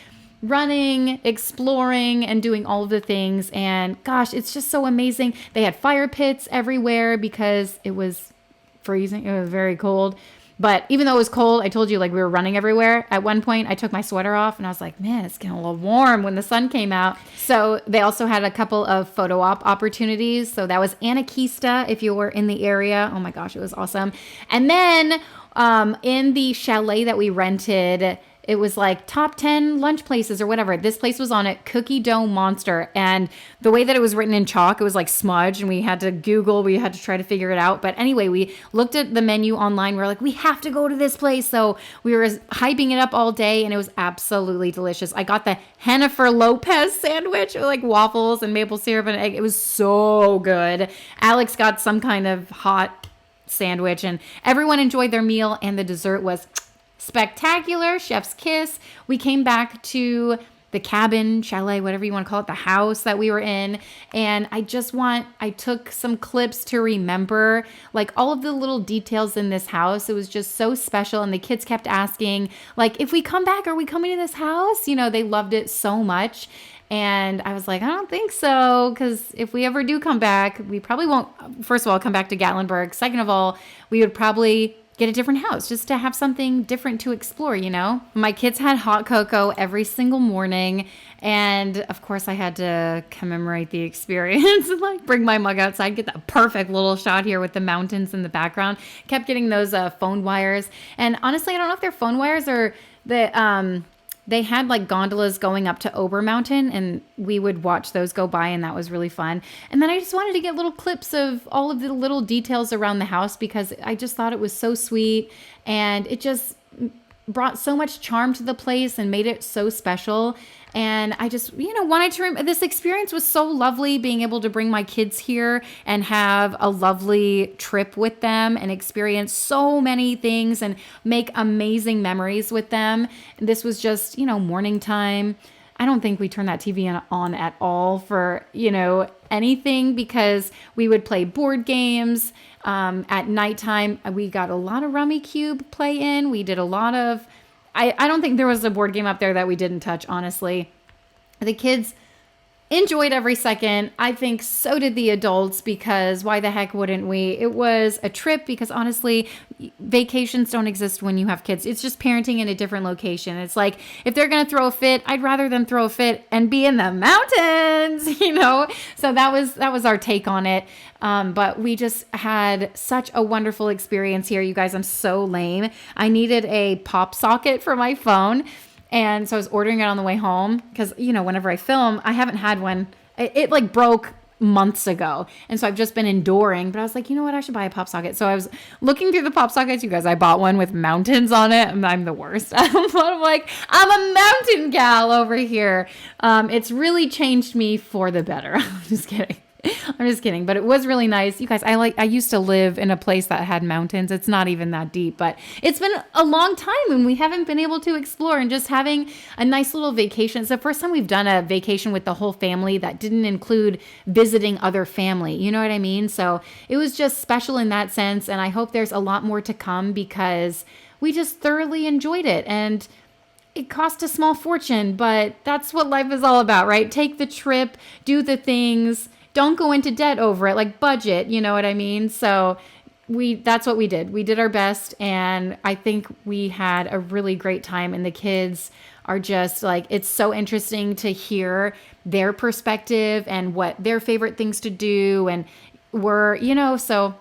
running, exploring, and doing all of the things. And gosh, it's just so amazing. They had fire pits everywhere because it was freezing. It was very cold. But even though it was cold, I told you, like, we were running everywhere. At one point, I took my sweater off and I was like, man, it's getting a little warm when the sun came out. So they also had a couple of photo op opportunities. So that was Anakeesta, if you were in the area. Oh my gosh, it was awesome. And then in the chalet that we rented, it was like top 10 lunch places or whatever. This place was on it, Cookie Dough Monster. And the way that it was written in chalk, it was like smudge, and we had to try to figure it out. But anyway, we looked at the menu online. We were like, we have to go to this place. So we were hyping it up all day, and it was absolutely delicious. I got the Jennifer Lopez sandwich with like waffles and maple syrup and egg. It was so good. Alex got some kind of hot sandwich, and everyone enjoyed their meal, and the dessert was spectacular, chef's kiss. We came back to the cabin, chalet, whatever you want to call it, the house that we were in. And I took some clips to remember like all of the little details in this house. It was just so special. And the kids kept asking, like, if we come back, are we coming to this house? You know, they loved it so much. And I was like, I don't think so, because if we ever do come back, we probably won't, first of all, come back to Gatlinburg. Second of all, we would probably get a different house just to have something different to explore, you know? My kids had hot cocoa every single morning. And of course I had to commemorate the experience and like bring my mug outside, get that perfect little shot here with the mountains in the background. Kept getting those phone wires. And honestly, I don't know if they're phone wires or they had like gondolas going up to Ober Mountain, and we would watch those go by, and that was really fun. And then I just wanted to get little clips of all of the little details around the house because I just thought it was so sweet, and it just brought so much charm to the place and made it so special. And I just, wanted to this experience was so lovely, being able to bring my kids here and have a lovely trip with them and experience so many things and make amazing memories with them. And this was just, morning time. I don't think we turned that TV on at all for, anything, because we would play board games. At nighttime, we got a lot of Rummy Cube play in. We did a lot of, I don't think there was a board game up there that we didn't touch, honestly. The kids enjoyed every second. I think so did the adults, because why the heck wouldn't we? It was a trip because honestly, vacations don't exist when you have kids. It's just parenting in a different location. It's like, if they're going to throw a fit, I'd rather them throw a fit and be in the mountains, So that was our take on it. But we just had such a wonderful experience here. You guys, I'm so lame. I needed a pop socket for my phone. And so I was ordering it on the way home because, whenever I film, I haven't had one. It like broke months ago. And so I've just been enduring. But I was like, you know what? I should buy a pop socket. So I was looking through the pop sockets. You guys, I bought one with mountains on it. And I'm the worst. I'm like, I'm a mountain gal over here. It's really changed me for the better. I'm just kidding. I'm just kidding, but it was really nice. You guys, I used to live in a place that had mountains. It's not even that deep, but it's been a long time and we haven't been able to explore, and just having a nice little vacation. It's the first time we've done a vacation with the whole family that didn't include visiting other family. You know what I mean? So it was just special in that sense. And I hope there's a lot more to come because we just thoroughly enjoyed it. And it cost a small fortune, but that's what life is all about, right? Take the trip, do the things. Don't go into debt over it, like budget, you know what I mean? So that's what we did. We did our best, and I think we had a really great time, and the kids are just like, it's so interesting to hear their perspective and what their favorite things to do and were, so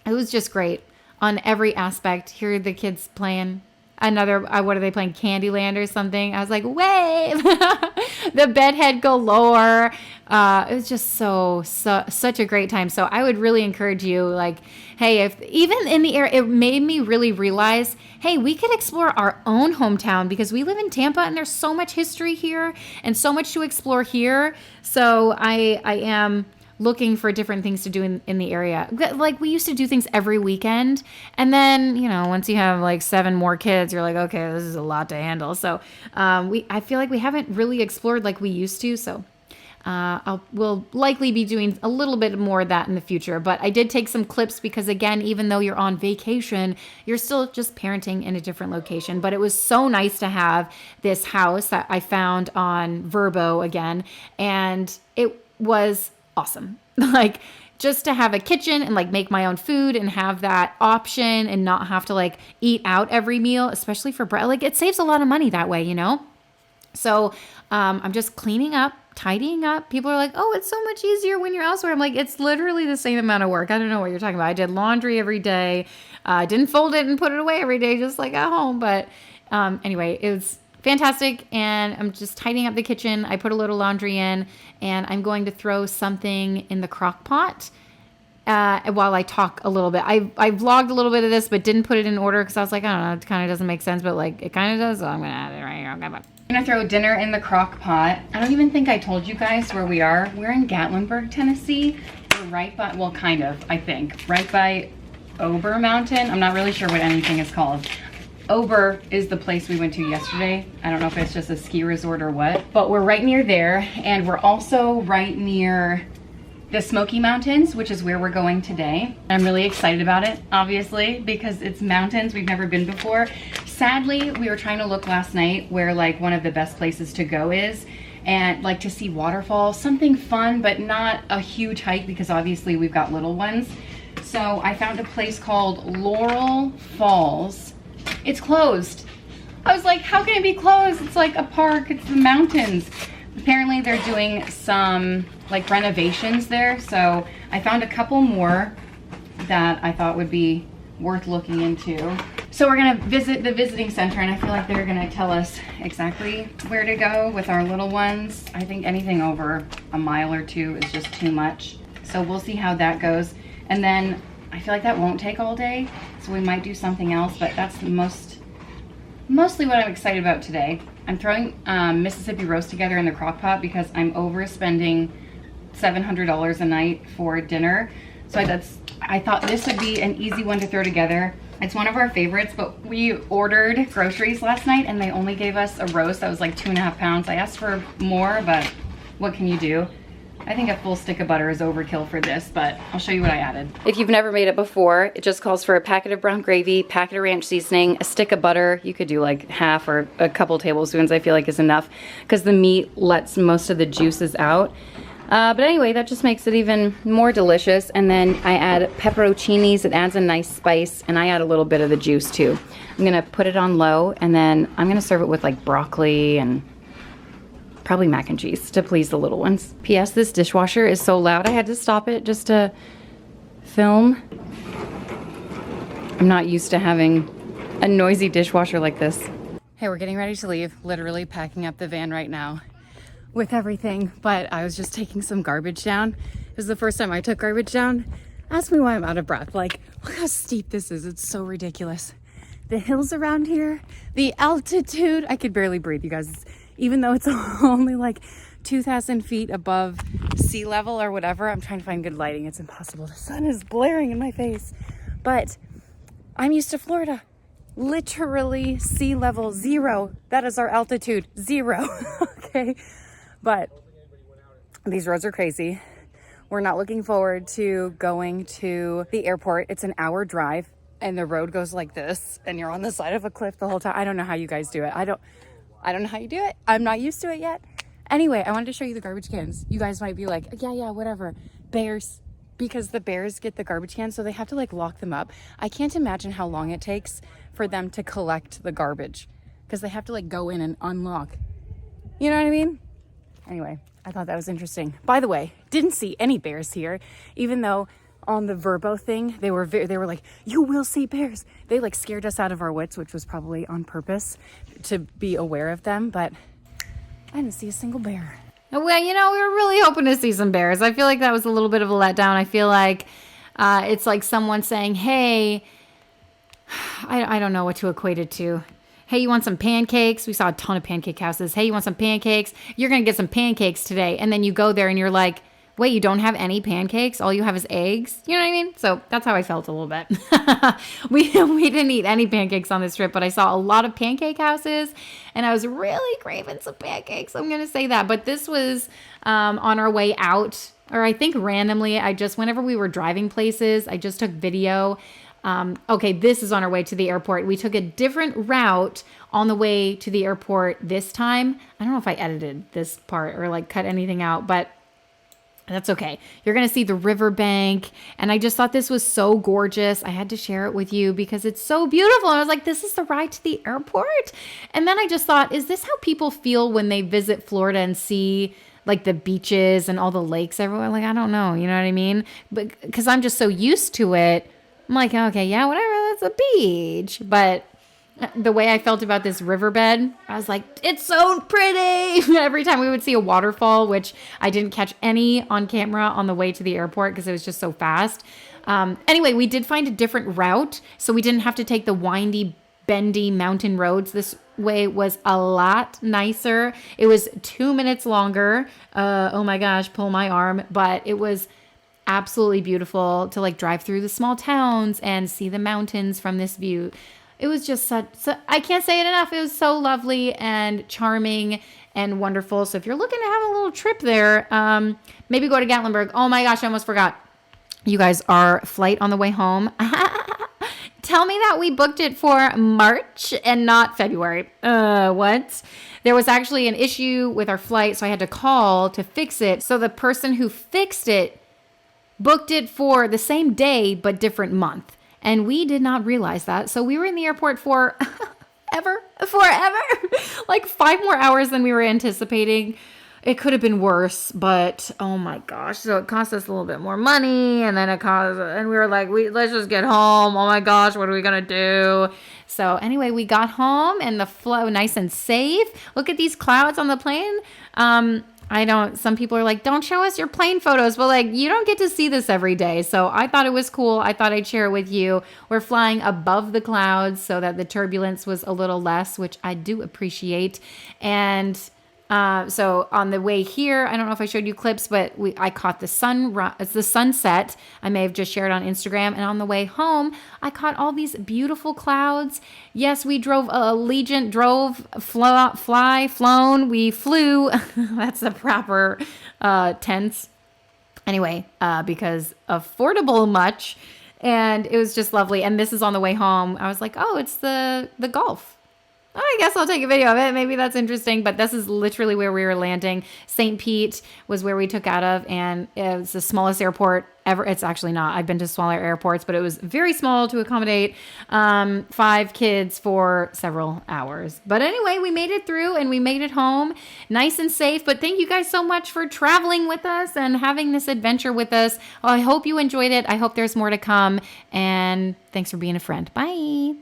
it was just great on every aspect. Here are the kids playing another, what are they playing? Candyland or something. I was like, wave, the bedhead galore. It was just such a great time. So I would really encourage you, like, hey, if even in the area, it made me really realize, hey, we could explore our own hometown because we live in Tampa and there's so much history here and so much to explore here. So I am looking for different things to do in the area. Like we used to do things every weekend. And then, you know, once you have like 7 more kids, you're like, okay, this is a lot to handle. So I feel like we haven't really explored like we used to. So we'll likely be doing a little bit more of that in the future. But I did take some clips because, again, even though you're on vacation, you're still just parenting in a different location. But it was so nice to have this house that I found on Vrbo again. And it was awesome. Like, just to have a kitchen and like make my own food and have that option and not have to like eat out every meal, especially for bread. Like, it saves a lot of money that way, you know? So I'm just cleaning up, tidying up. People are like, oh, it's so much easier when you're elsewhere. I'm like, it's literally the same amount of work. I don't know what you're talking about. I did laundry every day. I didn't fold it and put it away every day, just like at home. But anyway, it was fantastic. And I'm just tidying up the kitchen. I put a little laundry in, and I'm going to throw something in the crock pot while I talk a little bit. I vlogged a little bit of this, but didn't put it in order because I was like, I don't know, it kind of doesn't make sense, but like it kind of does. So I'm going to add it right here. Okay, bye. I'm gonna throw dinner in the crock pot. I don't even think I told you guys where we are. We're in Gatlinburg, Tennessee. We're right by, well, kind of, I think, right by Ober Mountain. I'm not really sure what anything is called. Ober is the place we went to yesterday. I don't know if it's just a ski resort or what, but we're right near there. And we're also right near the Smoky Mountains, which is where we're going today. I'm really excited about it, obviously, because it's mountains we've never been before. Sadly, we were trying to look last night where like one of the best places to go is, and like to see waterfalls, something fun, but not a huge hike because obviously we've got little ones. So I found a place called Laurel Falls. It's closed. I was like, how can it be closed? It's like a park, it's the mountains. Apparently they're doing some like renovations there. So I found a couple more that I thought would be worth looking into. So we're gonna visit the visiting center, and I feel like they're gonna tell us exactly where to go with our little ones. I think anything over a mile or 2 is just too much. So we'll see how that goes. And then I feel like that won't take all day, so we might do something else, but that's mostly what I'm excited about today. I'm throwing Mississippi roast together in the crock pot because I'm overspending $700 a night for dinner. So I thought this would be an easy one to throw together. It's one of our favorites, but we ordered groceries last night and they only gave us a roast that was like 2.5 pounds. I asked for more, but what can you do? I think a full stick of butter is overkill for this, but I'll show you what I added. If you've never made it before, it just calls for a packet of brown gravy, packet of ranch seasoning, a stick of butter. You could do like half or a couple tablespoons, I feel like is enough, because the meat lets most of the juices out. But anyway, that just makes it even more delicious. And then I add pepperoncinis. It adds a nice spice, and I add a little bit of the juice too. I'm gonna put it on low, and then I'm gonna serve it with like broccoli and probably mac and cheese to please the little ones. P.S. This dishwasher is so loud I had to stop it just to film. I'm not used to having a noisy dishwasher like this. Hey, we're getting ready to leave. Literally packing up the van right now with everything, but I was just taking some garbage down. This is the first time I took garbage down. Ask me why I'm out of breath. Like, look how steep this is. It's so ridiculous. The hills around here, the altitude, I could barely breathe, you guys. Even though it's only like 2,000 feet above sea level or whatever, I'm trying to find good lighting. It's impossible. The sun is blaring in my face. But I'm used to Florida. Literally sea level 0. That is our altitude, 0. Okay. But these roads are crazy. We're not looking forward to going to the airport. It's an hour drive and the road goes like this and you're on the side of a cliff the whole time. I don't know how you guys do it. I don't know how you do it. I'm not used to it yet. Anyway, I wanted to show you the garbage cans. You guys might be like, yeah, whatever. Bears, because the bears get the garbage cans, so they have to like lock them up. I can't imagine how long it takes for them to collect the garbage because they have to like go in and unlock. You know what I mean? Anyway, I thought that was interesting. By the way, didn't see any bears here, even though on the Vrbo thing, they were like, you will see bears. They like scared us out of our wits, which was probably on purpose to be aware of them, but I didn't see a single bear. Well, you know, we were really hoping to see some bears. I feel like that was a little bit of a letdown. I feel like it's like someone saying, hey, I don't know what to equate it to. Hey, you want some pancakes? We saw a ton of pancake houses. Hey, you want some pancakes? You're going to get some pancakes today. And then you go there and you're like, wait, you don't have any pancakes? All you have is eggs? You know what I mean? So that's how I felt a little bit. we didn't eat any pancakes on this trip, but I saw a lot of pancake houses and I was really craving some pancakes. I'm going to say that. But this was on our way out, or I think randomly, whenever we were driving places, I just took video. Okay, this is on our way to the airport. We took a different route on the way to the airport this time. I don't know if I edited this part or like cut anything out, but that's okay. You're going to see the riverbank. And I just thought this was so gorgeous. I had to share it with you because it's so beautiful. And I was like, this is the ride to the airport. And then I just thought, is this how people feel when they visit Florida and see like the beaches and all the lakes everywhere? Like, I don't know. You know what I mean? But because I'm just so used to it, I'm like, okay, yeah, whatever. That's a beach. But the way I felt about this riverbed, I was like, it's so pretty. Every time we would see a waterfall, which I didn't catch any on camera on the way to the airport because it was just so fast. Anyway, we did find a different route, so we didn't have to take the windy, bendy mountain roads. This way was a lot nicer. It was 2 minutes longer. Oh my gosh, pull my arm. But it was absolutely beautiful to like drive through the small towns and see the mountains from this view. It was just I can't say it enough. It was so lovely and charming and wonderful. So if you're looking to have a little trip there, maybe go to Gatlinburg. Oh my gosh, I almost forgot. You guys, our flight on the way home. Tell me that we booked it for March and not February. What? There was actually an issue with our flight, so I had to call to fix it. So the person who fixed it booked it for the same day, but different month. And we did not realize that. So we were in the airport for forever, like 5 more hours than we were anticipating. It could have been worse, but oh my gosh. So it cost us a little bit more money. And then and we were like, let's just get home. Oh my gosh, what are we going to do? So anyway, we got home and the flow nice and safe. Look at these clouds on the plane. Some people are like, don't show us your plane photos. But like, you don't get to see this every day. So I thought it was cool. I thought I'd share it with you. We're flying above the clouds so that the turbulence was a little less, which I do appreciate. And so on the way here, I don't know if I showed you clips, but I caught the sunset. I may have just shared on Instagram. And on the way home, I caught all these beautiful clouds. Yes, we drove flown. We flew. That's the proper tense. Anyway, because affordable much. And it was just lovely. And this is on the way home. I was like, oh, it's the Gulf. I guess I'll take a video of it. Maybe that's interesting. But this is literally where we were landing. St. Pete was where we took out of. And it's the smallest airport ever. It's actually not. I've been to smaller airports. But it was very small to accommodate 5 kids for several hours. But anyway, we made it through. And we made it home nice and safe. But thank you guys so much for traveling with us. And having this adventure with us. I hope you enjoyed it. I hope there's more to come. And thanks for being a friend. Bye.